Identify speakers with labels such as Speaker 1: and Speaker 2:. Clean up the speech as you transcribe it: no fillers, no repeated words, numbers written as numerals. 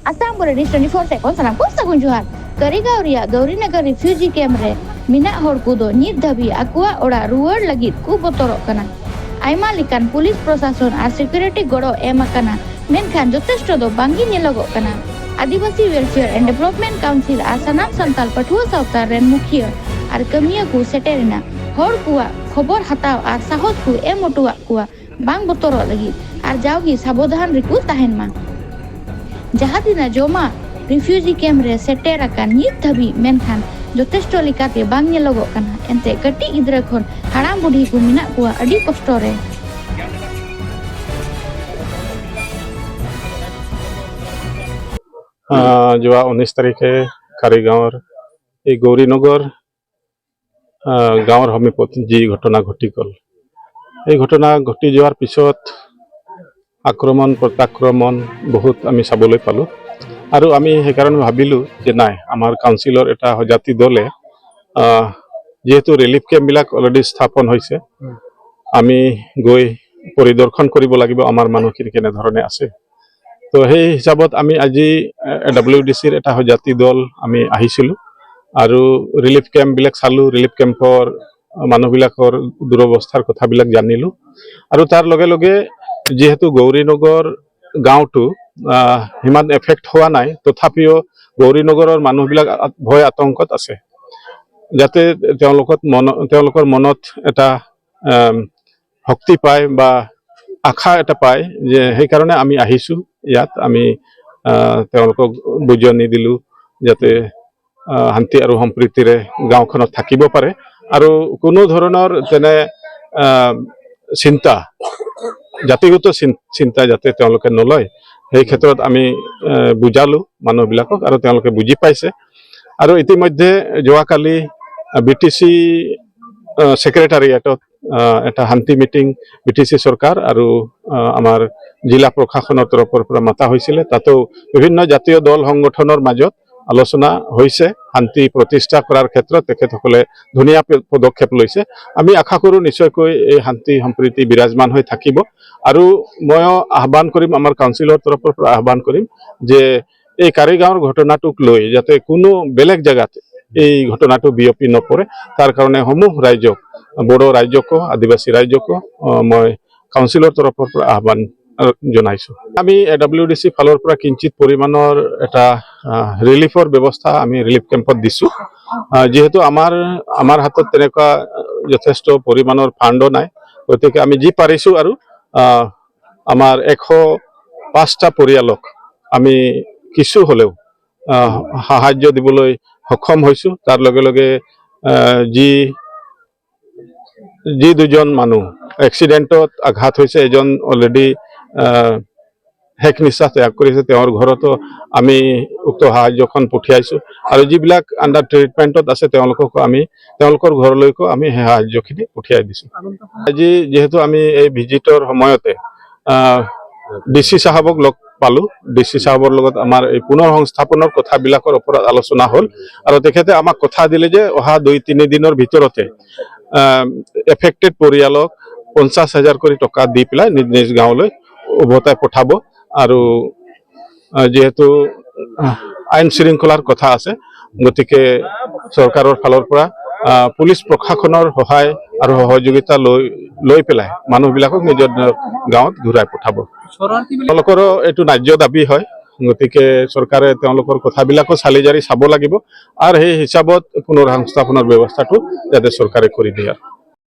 Speaker 1: Asam British 24 seconds salam ko sagun juhar. Karigauria Gaurinagar refugee camp re mina hor kudo nit dhabi akua ora ruar lagit ku botorok kana. Aima likan police prosason ar security goro em akana menkhan joteshto do bangi nyelogok kana. Adivasi Welfare and Development Council ar sanam santal pathua sawtar ren mukhiya ar kamiya ku seterina hor kuwa khobor hataw ar sahos ku em otuak kuwa bang botorok lagit ar jawgi sabodhan riku tahen ma. Jahadina joma refugee camp re seter akan nit dhabi menkhan joteshto likate bang nyelogok kana ente kati gidra khon haram budhi ku minak kuwa adi kosto re.
Speaker 2: যোৱা 19 তাৰিখে কাৰিগাঁৱৰ এই গৌৰীনগৰ গাঁৱৰ সমীপত যি ঘটনা ঘটি গ'ল, এই ঘটনা ঘটি যোৱাৰ পিছত আক্ৰমণ প্ৰত্যাক্ৰমণ বহুত আমি চাবলৈ পালোঁ আৰু আমি সেইকাৰণে ভাবিলোঁ যে নাই আমাৰ কাউন্সিলৰ এটা সজাতি দলে যিহেতু ৰিলিফ কেম্পবিলাক অলৰেডি স্থাপন হৈছে, আমি গৈ পৰিদৰ্শন কৰিব লাগিব আমাৰ মানুহখিনি কেনেধৰণে আছে। তো সেই হিচাপত আমি আজি WDCৰ এটা সজাতি দল আমি আহিছিলোঁ আৰু ৰিলিফ কেম্পবিলাক চালোঁ, ৰিলিফ কেম্পৰ মানুহবিলাকৰ দুৰৱস্থাৰ কথাবিলাক জানিলোঁ আৰু তাৰ লগে লগে যিহেতু গৌৰীনগৰ গাঁওটো সিমান এফেক্ট হোৱা নাই, তথাপিও গৌৰীনগৰৰ মানুহবিলাক ভয় আতংকত আছে, যাতে তেওঁলোকৰ মনত এটা শক্তি পায় বা আশা এটা পায় যে সেইকাৰণে আমি আহিছোঁ ইয়াত। আমি তেওঁলোকক বুজনি দিলোঁ যাতে শান্তি আৰু সম্প্ৰীতিৰে গাঁওখনত থাকিব পাৰে আৰু কোনো ধৰণৰ তেনে চিন্তা জাতিগত চিন্তা যাতে তেওঁলোকে নলয়, সেই ক্ষেত্ৰত আমি বুজালোঁ মানুহবিলাকক আৰু তেওঁলোকে বুজি পাইছে। আৰু ইতিমধ্যে যোৱাকালি BTC ছেক্ৰেটাৰিয়েটত এটা শান্তি মিটিং BTC চৰকাৰ আৰু আমাৰ জিলা প্ৰশাসনৰ তৰফৰ পৰা মাতা হৈছিলে। তাতেও বিভিন্ন জাতীয় দল সংগঠনৰ মাজত আলোচনা হৈছে, শান্তি প্ৰতিষ্ঠা কৰাৰ ক্ষেত্ৰত তেখেতসকলে ধুনীয়া পদক্ষেপ লৈছে। আমি আশা কৰোঁ নিশ্চয়কৈ এই শান্তি সম্প্ৰীতি বিৰাজমান হৈ থাকিব আৰু ময়ো আহ্বান কৰিম, আমাৰ কাউন্সিলৰ তৰফৰ পৰা আহ্বান কৰিম যে এই কাৰিগাঁৱৰ ঘটনাটোক লৈ যাতে কোনো বেলেগ জেগাত এই ঘটনাটো বিয়পি নপৰে, তাৰ কাৰণে সমূহ ৰাইজক, বড়ো ৰাইজকো আদিবাসী ৰাইজকো মই কাউন্সিলৰ তৰফৰ পৰা আহ্বান জনাইছোঁ। আমি WDC ফালৰ পৰা কিঞ্চিত পৰিমাণৰ এটা ৰিলিফৰ ব্যৱস্থা আমি ৰিলিফ কেম্পত দিছোঁ, যিহেতু আমাৰ হাতত তেনেকুৱা যথেষ্ট পৰিমাণৰ ফাণ্ডো নাই, গতিকে আমি যি পাৰিছোঁ আৰু আমাৰ 105টা পৰিয়ালক আমি কিছু হ'লেও সাহায্য দিবলৈ সক্ষম হৈছোঁ। তাৰ লগে লগে যি দুজন মানুহ এক্সিডেণ্টত আঘাত হৈছে, এজন অলৰেডি শেষ নিশ্বাস ত্যাগ কৰিছে, তেওঁৰ ঘৰতো আমি উক্ত সাহায্যখন পঠিয়াইছোঁ আৰু যিবিলাক আণ্ডাৰ ট্ৰিটমেণ্টত আছে তেওঁলোককো আমি তেওঁলোকৰ ঘৰলৈকো আমি সেই সাহায্যখিনি পঠিয়াই দিছোঁ। আজি যিহেতু আমি এই ভিজিটৰ সময়তে DC চাহাবক লগ পালোঁ, DC চাহাবৰ লগত আমাৰ এই পুনৰ সংস্থাপনৰ কথাবিলাকৰ ওপৰত আলোচনা হ'ল আৰু তেখেতে আমাক কথা দিলে যে অহা 2-3 দিনৰ ভিতৰতে এফেক্টেড পৰিয়ালক 50,000 কৰি টকা দি পেলাই নিজ নিজ গাঁৱলৈ উভতাই পঠাব আৰু যিহেতু আইন শৃংখলাৰ কথা আছে, গতিকে চৰকাৰৰ ফালৰ পৰা পুলিচ প্ৰশাসনৰ সহায় আৰু সহযোগিতা লৈ পেলাই মানুহবিলাকক নিজৰ গাঁৱত ঘূৰাই পঠাব। তেওঁলোকৰো এইটো ন্যায্য দাবী হয়, গতিকে চৰকাৰে তেওঁলোকৰ কথাবিলাকো চালি জাৰি চাব লাগিব আৰু সেই হিচাপত পুনৰ সংস্থাপনৰ ব্যৱস্থাটো যাতে চৰকাৰে কৰি দিয়ে।